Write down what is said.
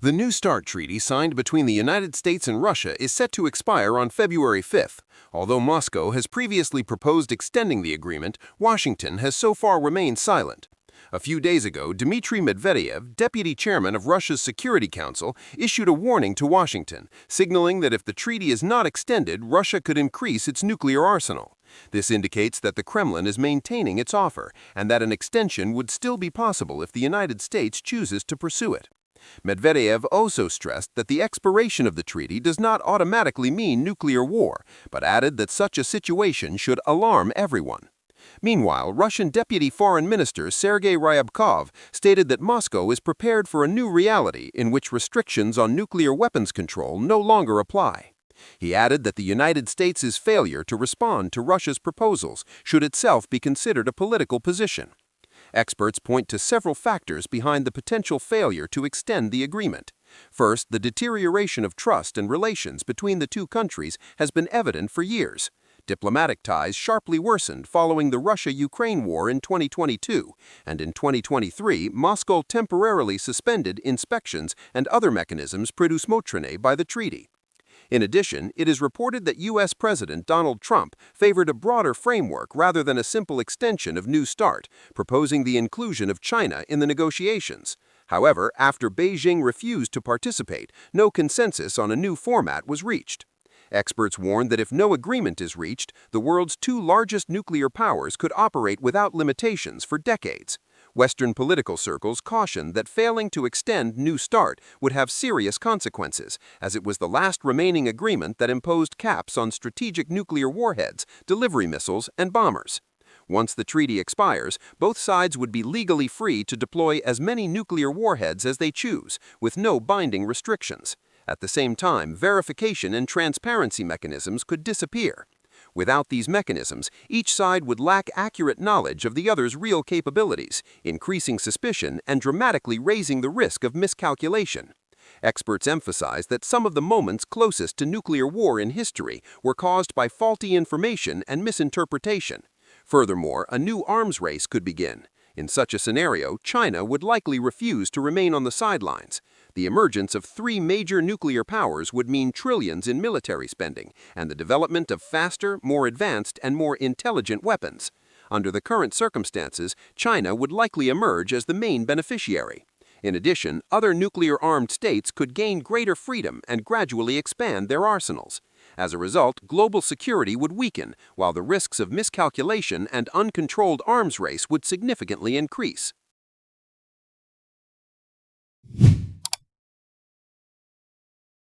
The New START treaty signed between the United States and Russia is set to expire on February 5th. Although Moscow has previously proposed extending the agreement, Washington has so far remained silent. A few days ago, Dmitry Medvedev, deputy chairman of Russia's Security Council, issued a warning to Washington, signaling that if the treaty is not extended, Russia could increase its nuclear arsenal. This indicates that the Kremlin is maintaining its offer, and that an extension would still be possible if the United States chooses to pursue it. Medvedev also stressed that the expiration of the treaty does not automatically mean nuclear war, but added that such a situation should alarm everyone. Meanwhile, Russian Deputy Foreign Minister Sergei Ryabkov stated that Moscow is prepared for a new reality in which restrictions on nuclear weapons control no longer apply. He added that the United States' failure to respond to Russia's proposals should itself be considered a political position. Experts point to several factors behind the potential failure to extend the agreement. First, the deterioration of trust and relations between the two countries has been evident for years. Diplomatic ties sharply worsened following the Russia-Ukraine war in 2022, and in 2023, Moscow temporarily suspended inspections and other mechanisms предусмотренные by the treaty. In addition, it is reported that U.S. President Donald Trump favored a broader framework rather than a simple extension of New START, proposing the inclusion of China in the negotiations. However, after Beijing refused to participate, no consensus on a new format was reached. Experts warn that if no agreement is reached, the world's two largest nuclear powers could operate without limitations for decades. Western political circles cautioned that failing to extend New START would have serious consequences, as it was the last remaining agreement that imposed caps on strategic nuclear warheads, delivery missiles, and bombers. Once the treaty expires, both sides would be legally free to deploy as many nuclear warheads as they choose, with no binding restrictions. At the same time, verification and transparency mechanisms could disappear. Without these mechanisms, each side would lack accurate knowledge of the other's real capabilities, increasing suspicion and dramatically raising the risk of miscalculation. Experts emphasize that some of the moments closest to nuclear war in history were caused by faulty information and misinterpretation. Furthermore, a new arms race could begin. In such a scenario, China would likely refuse to remain on the sidelines. The emergence of three major nuclear powers would mean trillions in military spending and the development of faster, more advanced, and more intelligent weapons. Under the current circumstances, China would likely emerge as the main beneficiary. In addition, other nuclear-armed states could gain greater freedom and gradually expand their arsenals. As a result, global security would weaken, while the risks of miscalculation and uncontrolled arms race would significantly increase.